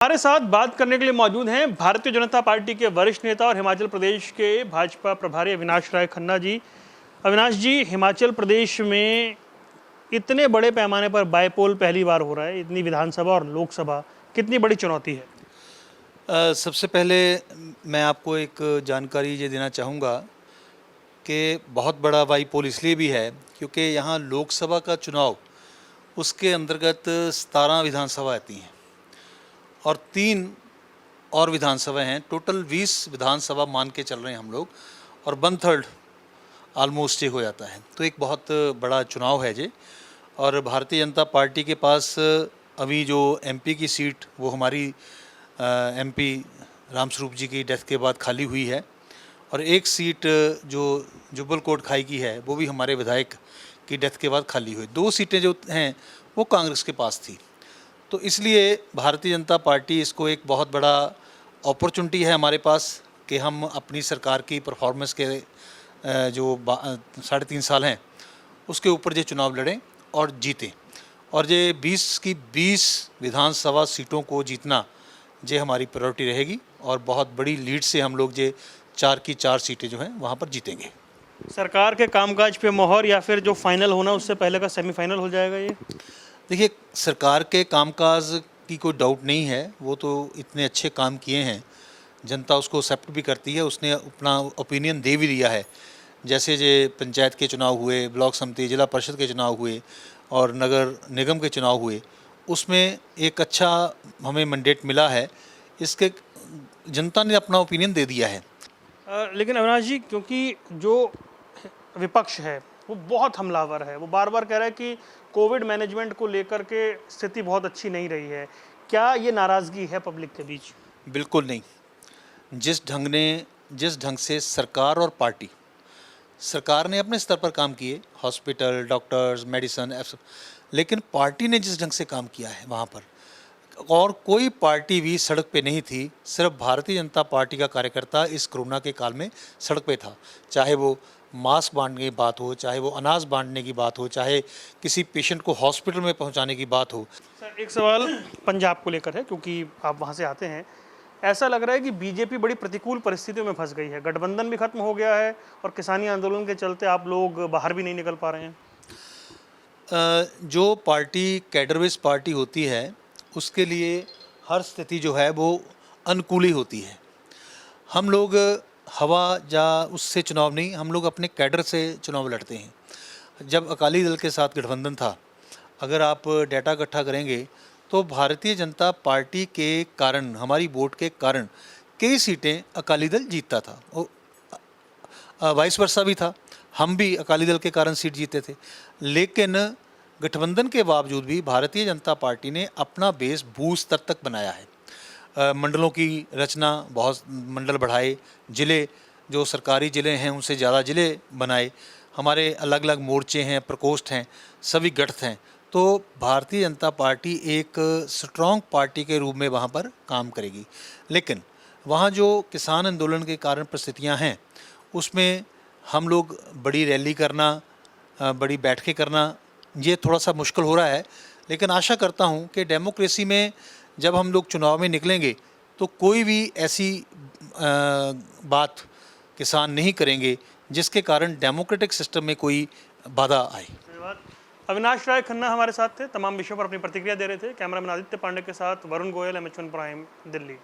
हमारे साथ बात करने के लिए मौजूद हैं भारतीय जनता पार्टी के वरिष्ठ नेता और हिमाचल प्रदेश के भाजपा प्रभारी अविनाश राय खन्ना जी। अविनाश जी, हिमाचल प्रदेश में इतने बड़े पैमाने पर बाईपोल पहली बार हो रहा है, इतनी विधानसभा और लोकसभा, कितनी बड़ी चुनौती है? सबसे पहले मैं आपको एक जानकारी ये देना चाहूँगा कि बहुत बड़ा बाईपोल इसलिए भी है क्योंकि यहाँ लोकसभा का चुनाव उसके अंतर्गत 17 विधानसभा आती हैं और 3 और विधानसभा हैं। टोटल 20 विधानसभा मान के चल रहे हैं हम लोग और 1/3 ऑलमोस्ट ये हो जाता है। तो एक बहुत बड़ा चुनाव है ये। और भारतीय जनता पार्टी के पास अभी जो एमपी की सीट वो हमारी एमपी रामस्वरूप जी की डेथ के बाद खाली हुई है और एक सीट जो जुब्बल कोटखाई की है वो भी हमारे विधायक की डेथ के बाद खाली हुई। 2 सीटें जो हैं वो कांग्रेस के पास थी। तो इसलिए भारतीय जनता पार्टी इसको एक बहुत बड़ा अपॉर्चुनिटी है हमारे पास कि हम अपनी सरकार की परफॉर्मेंस के जो 3.5 साल हैं उसके ऊपर ये चुनाव लड़ें और जीतें। और ये 20 की 20 विधानसभा सीटों को जीतना ये हमारी प्रायोरिटी रहेगी और बहुत बड़ी लीड से हम लोग ये 4 की 4 सीटें जो हैं वहाँ पर जीतेंगे। सरकार के कामकाज पे मोहर या फिर जो फाइनल होना उससे पहले का सेमीफाइनल हो जाएगा ये? देखिए, सरकार के कामकाज की कोई डाउट नहीं है, वो तो इतने अच्छे काम किए हैं, जनता उसको एक्सेप्ट भी करती है, उसने अपना ओपिनियन दे भी दिया है। जैसे ये पंचायत के चुनाव हुए, ब्लॉक समिति, जिला परिषद के चुनाव हुए और नगर निगम के चुनाव हुए, उसमें एक अच्छा हमें मैंडेट मिला है। इसके जनता ने अपना ओपिनियन दे दिया है। लेकिन अविनाश जी, क्योंकि जो विपक्ष है वो बहुत हमलावर है, वो बार बार कह रहा है कि कोविड मैनेजमेंट को लेकर के स्थिति बहुत अच्छी नहीं रही है। क्या ये नाराज़गी है पब्लिक के बीच? बिल्कुल नहीं। जिस ढंग से सरकार ने अपने स्तर पर काम किए, हॉस्पिटल, डॉक्टर्स, मेडिसन, लेकिन पार्टी ने जिस ढंग से काम किया है वहाँ पर, और कोई पार्टी भी सड़क पे नहीं थी। सिर्फ भारतीय जनता पार्टी का कार्यकर्ता इस कोरोना के काल में सड़क पे था। चाहे वो मास्क बांटने की बात हो, चाहे वो अनाज बांटने की बात हो, चाहे किसी पेशेंट को हॉस्पिटल में पहुंचाने की बात हो। सर, एक सवाल पंजाब को लेकर है, क्योंकि आप वहाँ से आते हैं। ऐसा लग रहा है कि बीजेपी बड़ी प्रतिकूल परिस्थितियों में फंस गई है, गठबंधन भी खत्म हो गया है और किसानी आंदोलन के चलते आप लोग बाहर भी नहीं निकल पा रहे हैं। जो पार्टी कैडर बेस पार्टी होती है उसके लिए हर स्थिति जो है वो अनुकूल ही होती है। हम लोग हवा या उससे चुनाव नहीं, हम लोग अपने कैडर से चुनाव लड़ते हैं। जब अकाली दल के साथ गठबंधन था, अगर आप डाटा इकट्ठा करेंगे तो भारतीय जनता पार्टी के कारण, हमारी वोट के कारण कई सीटें अकाली दल जीतता था। वाइस वर्सा भी था, हम भी अकाली दल के कारण सीट जीते थे। लेकिन गठबंधन के बावजूद भी भारतीय जनता पार्टी ने अपना बेस बूथ स्तर तक बनाया है। मंडलों की रचना, बहुत मंडल बढ़ाए, ज़िले जो सरकारी ज़िले हैं उनसे ज़्यादा ज़िले बनाए, हमारे अलग अलग मोर्चे हैं, प्रकोष्ठ हैं, सभी गठित हैं। तो भारतीय जनता पार्टी एक स्ट्रॉन्ग पार्टी के रूप में वहाँ पर काम करेगी। लेकिन वहाँ जो किसान आंदोलन के कारण परिस्थितियाँ हैं उसमें हम लोग बड़ी रैली करना, बड़ी बैठकें करना, ये थोड़ा सा मुश्किल हो रहा है। लेकिन आशा करता हूँ कि डेमोक्रेसी में जब हम लोग चुनाव में निकलेंगे तो कोई भी ऐसी बात किसान नहीं करेंगे जिसके कारण डेमोक्रेटिक सिस्टम में कोई बाधा आए। धन्यवाद। अविनाश राय खन्ना हमारे साथ थे, तमाम विषयों पर अपनी प्रतिक्रिया दे रहे थे। कैमरामैन आदित्य पांडे के साथ Varun Goyal, M H one prime, Delhi.